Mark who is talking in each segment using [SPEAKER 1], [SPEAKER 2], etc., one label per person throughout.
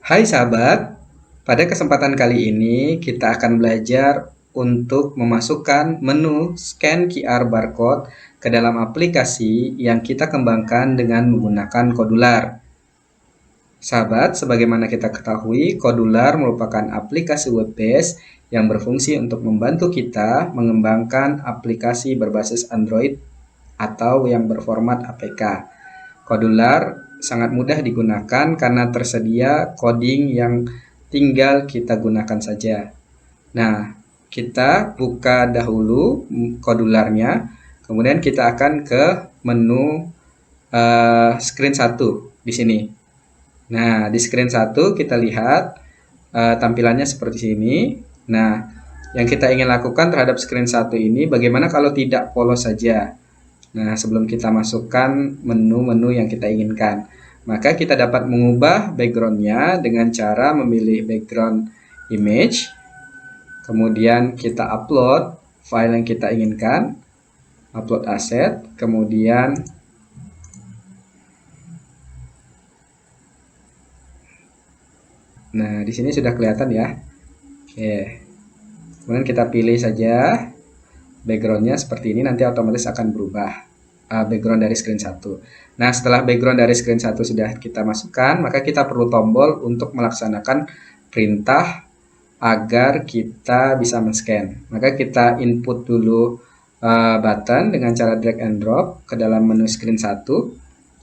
[SPEAKER 1] Hai sahabat, pada kesempatan kali ini kita akan belajar untuk memasukkan menu scan QR barcode ke dalam aplikasi yang kita kembangkan dengan menggunakan Kodular. Sahabat, sebagaimana kita ketahui, Kodular merupakan aplikasi web-based yang berfungsi untuk membantu kita mengembangkan aplikasi berbasis Android atau yang berformat APK. Kodular sangat mudah digunakan karena tersedia coding yang tinggal kita gunakan saja. Nah, kita buka dahulu kodularnya, kemudian kita akan ke menu screen 1 di sini. Nah, di screen 1 kita lihat tampilannya seperti ini. Nah, yang kita ingin lakukan terhadap screen 1 ini, bagaimana kalau tidak polos saja? Nah, sebelum kita masukkan menu-menu yang kita inginkan, maka kita dapat mengubah backgroundnya dengan cara memilih background image, kemudian kita upload file yang kita inginkan, upload aset, kemudian nah di sini sudah kelihatan ya. Oke, kemudian kita pilih saja backgroundnya seperti ini, nanti otomatis akan berubah background dari screen 1. Nah, setelah background dari screen 1 sudah kita masukkan, maka kita perlu tombol untuk melaksanakan perintah agar kita bisa men-scan. Maka kita input dulu button dengan cara drag and drop ke dalam menu screen 1.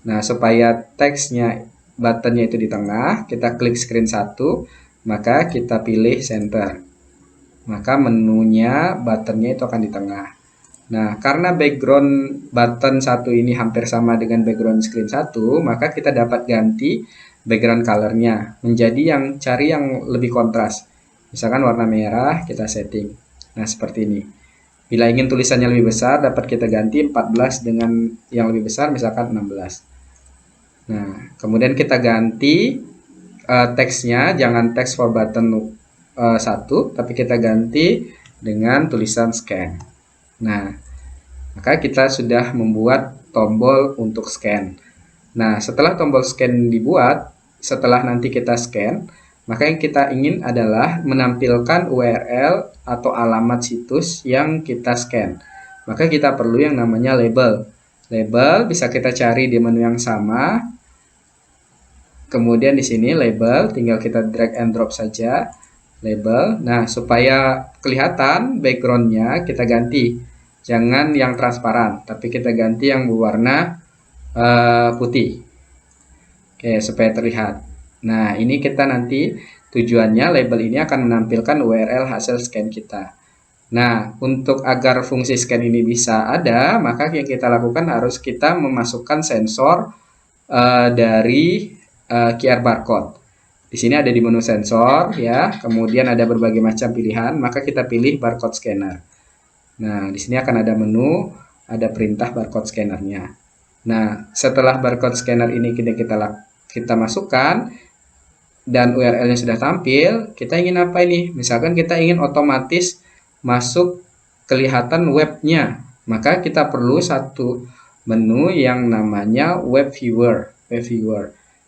[SPEAKER 1] Nah, supaya teksnya buttonnya itu di tengah, kita klik screen 1, maka kita pilih center. Maka menunya buttonnya itu akan di tengah. Nah, karena background button 1 ini hampir sama dengan background screen 1, maka kita dapat ganti background colornya menjadi cari yang lebih kontras. Misalkan warna merah, kita setting. Nah, seperti ini. Bila ingin tulisannya lebih besar, dapat kita ganti 14 dengan yang lebih besar, misalkan 16. Nah, kemudian kita ganti teksnya, jangan teks for button 1, tapi kita ganti dengan tulisan scan. Nah, maka kita sudah membuat tombol untuk scan. Nah, setelah tombol scan dibuat, setelah nanti kita scan, maka yang kita ingin adalah menampilkan URL atau alamat situs yang kita scan. Maka kita perlu yang namanya label. Label bisa kita cari di menu yang sama. Kemudian di sini label, tinggal kita drag and drop saja. Label. Nah, supaya kelihatan backgroundnya kita ganti. Jangan yang transparan, tapi kita ganti yang berwarna putih. Oke, supaya terlihat. Nah, ini kita nanti tujuannya label ini akan menampilkan URL hasil scan kita. Nah, untuk agar fungsi scan ini bisa ada, maka yang kita lakukan harus kita memasukkan sensor dari QR barcode. Di sini ada di menu sensor ya, kemudian ada berbagai macam pilihan, maka kita pilih barcode scanner. Nah, di sini akan ada menu, ada perintah barcode scannernya. Nah, setelah barcode scanner ini kita masukkan dan URL-nya sudah tampil, kita ingin apa ini? Misalkan kita ingin otomatis masuk kelihatan webnya, maka kita perlu satu menu yang namanya web viewer.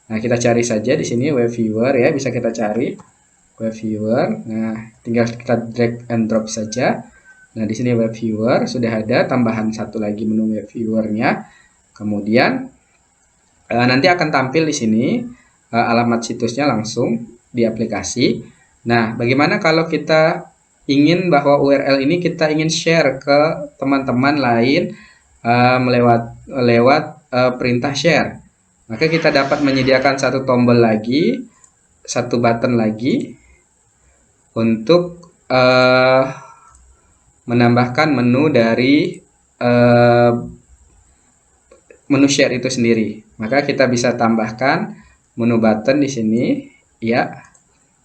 [SPEAKER 1] Nah, kita cari saja di sini web viewer ya, bisa kita cari web viewer. Nah, tinggal kita drag and drop saja. Nah, di sini web viewer sudah ada tambahan satu lagi menu web viewernya. Kemudian nanti akan tampil di sini alamat situsnya langsung di aplikasi. Nah, bagaimana kalau kita ingin bahwa URL ini kita ingin share ke teman-teman lain lewat perintah share? Maka kita dapat menyediakan satu tombol lagi, satu button lagi untuk menambahkan menu dari menu share itu sendiri. Maka kita bisa tambahkan menu button di sini ya,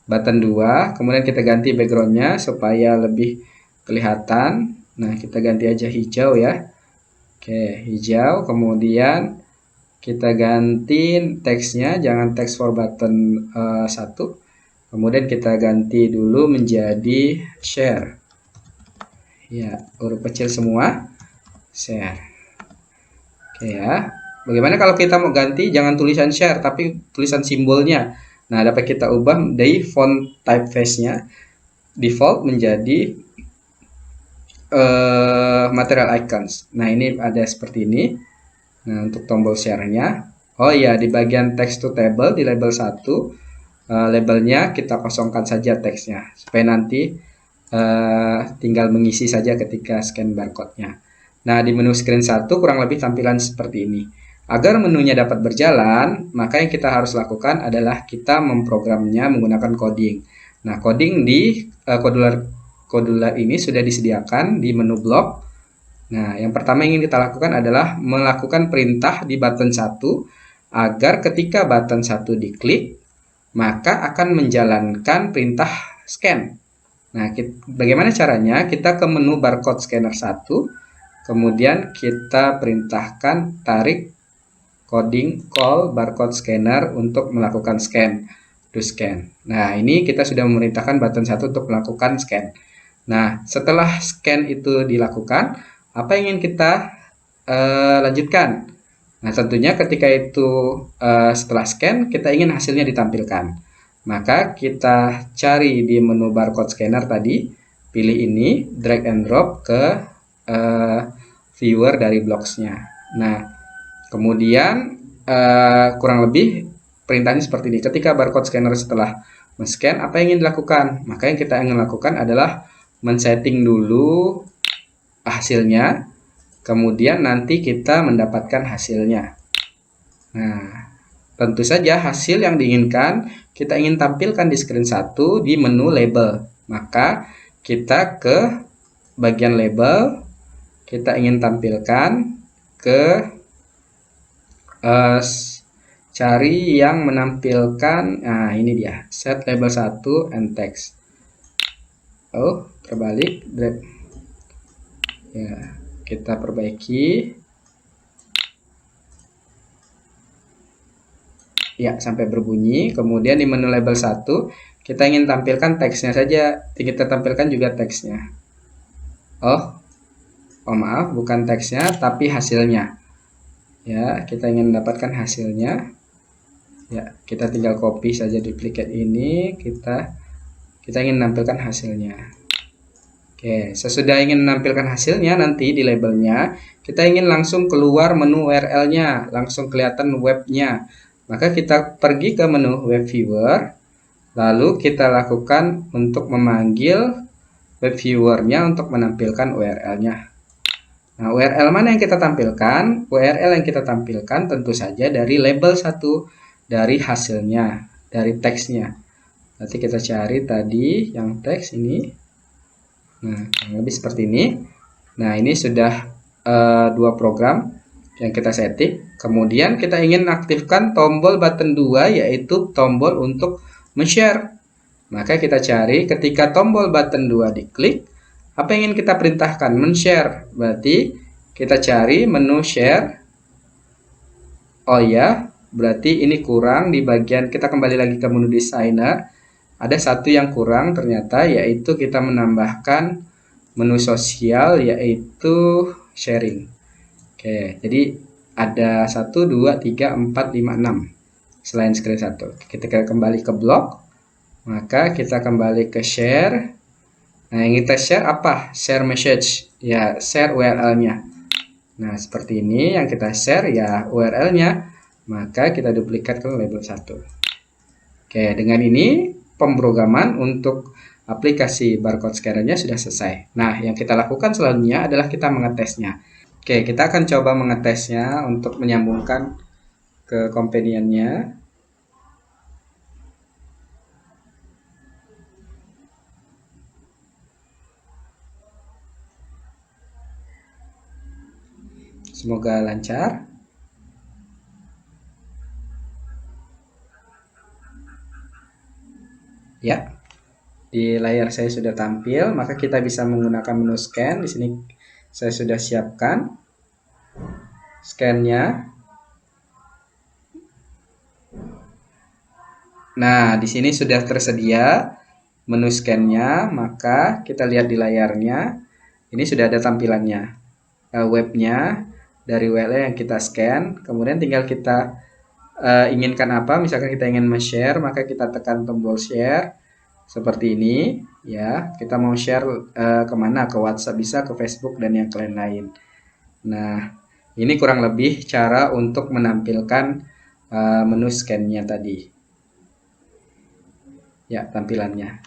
[SPEAKER 1] button 2, kemudian kita ganti backgroundnya supaya lebih kelihatan. Nah, kita ganti aja hijau ya. Oke, hijau, kemudian kita ganti teksnya, jangan teks for button 1. Kemudian kita ganti dulu menjadi share. Ya, huruf kecil semua, share. Oke ya. Bagaimana kalau kita mau ganti jangan tulisan share tapi tulisan simbolnya. Nah, dapat kita ubah dari font typeface-nya default menjadi material icons. Nah, ini ada seperti ini. Nah, untuk tombol share-nya. Oh iya, di bagian text to table di label 1, labelnya kita kosongkan saja teksnya supaya nanti tinggal mengisi saja ketika scan barcode-nya. Nah, di menu screen 1 kurang lebih tampilan seperti ini. Agar menunya dapat berjalan, maka yang kita harus lakukan adalah kita memprogramnya menggunakan coding. Nah, coding di kodular ini sudah disediakan di menu blok. Nah, yang pertama yang ingin kita lakukan adalah melakukan perintah di button 1 agar ketika button 1 diklik, maka akan menjalankan perintah scan. Nah, bagaimana caranya? Kita ke menu barcode scanner 1, kemudian kita perintahkan tarik coding call barcode scanner untuk melakukan scan to scan. Nah, ini kita sudah memerintahkan button 1 untuk melakukan scan. Nah, setelah scan itu dilakukan, apa yang ingin kita lanjutkan? Nah, tentunya ketika itu setelah scan, kita ingin hasilnya ditampilkan. Maka kita cari di menu barcode scanner tadi, pilih ini, drag and drop ke viewer dari blocks-nya. Nah, kemudian kurang lebih perintahnya seperti ini. Ketika barcode scanner setelah men-scan, apa yang ingin dilakukan? Maka yang kita ingin lakukan adalah men-setting dulu hasilnya, kemudian nanti kita mendapatkan hasilnya. Nah, tentu saja hasil yang diinginkan kita ingin tampilkan di screen 1 di menu label. Maka kita ke bagian label, kita ingin tampilkan ke cari yang menampilkan, nah ini dia, set label 1 and text. Oh, terbalik, ya, kita perbaiki. Ya, sampai berbunyi. Kemudian di menu label 1, kita ingin tampilkan teksnya saja. Kita tampilkan juga teksnya. Oh maaf, bukan teksnya, tapi hasilnya. Ya, kita ingin mendapatkan hasilnya. Ya, kita tinggal copy saja duplicate ini. Kita ingin menampilkan hasilnya. Oke, sesudah ingin menampilkan hasilnya, nanti di labelnya, kita ingin langsung keluar menu URL-nya, langsung kelihatan webnya. Maka kita pergi ke menu web viewer, lalu kita lakukan untuk memanggil web viewer-nya untuk menampilkan URL-nya. Nah, URL mana yang kita tampilkan? URL yang kita tampilkan tentu saja dari label 1, dari hasilnya, dari teksnya. Nanti kita cari tadi yang teks ini. Nah, kurang lebih seperti ini. Nah, ini sudah 2 program yang kita setting. Kemudian kita ingin aktifkan tombol button 2, yaitu tombol untuk men-share. Maka kita cari ketika tombol button 2 diklik, apa yang ingin kita perintahkan? Men-share. Berarti kita cari menu share. Oh ya, berarti ini kurang di bagian, kita kembali lagi ke menu designer. Ada satu yang kurang ternyata, yaitu kita menambahkan menu sosial, yaitu sharing. Oke, jadi ada 1, 2, 3, 4, 5, 6 selain screen 1. Kita kembali ke blok, maka kita kembali ke share. Nah, yang kita share apa? Share message, ya, share URL-nya. Nah, seperti ini yang kita share, ya, URL-nya. Maka kita duplikat ke label 1. Oke, dengan ini pemrograman untuk aplikasi barcode scanner-nya sudah selesai. Nah, yang kita lakukan selanjutnya adalah kita mengetesnya. Oke, kita akan coba mengetesnya untuk menyambungkan ke companion-nya. Semoga lancar. Ya, di layar saya sudah tampil, maka kita bisa menggunakan menu scan. Di sini saya sudah siapkan scan-nya. Nah, di sini sudah tersedia menu scan-nya, maka kita lihat di layarnya. Ini sudah ada tampilannya, webnya dari URL yang kita scan. Kemudian tinggal kita inginkan apa, misalkan kita ingin share, maka kita tekan tombol share seperti ini ya. Kita mau share kemana, ke WhatsApp bisa, ke Facebook dan yang lain-lain. Nah, ini kurang lebih cara untuk menampilkan menu scan-nya tadi ya, tampilannya.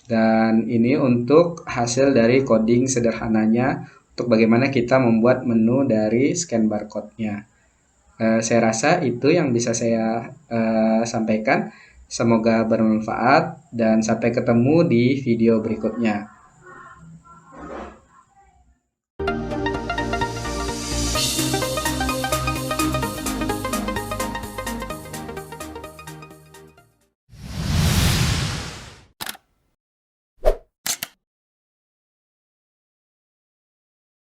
[SPEAKER 1] Dan ini untuk hasil dari coding sederhananya untuk bagaimana kita membuat menu dari scan barcode-nya. Saya rasa itu yang bisa saya sampaikan. Semoga bermanfaat dan sampai ketemu di video berikutnya.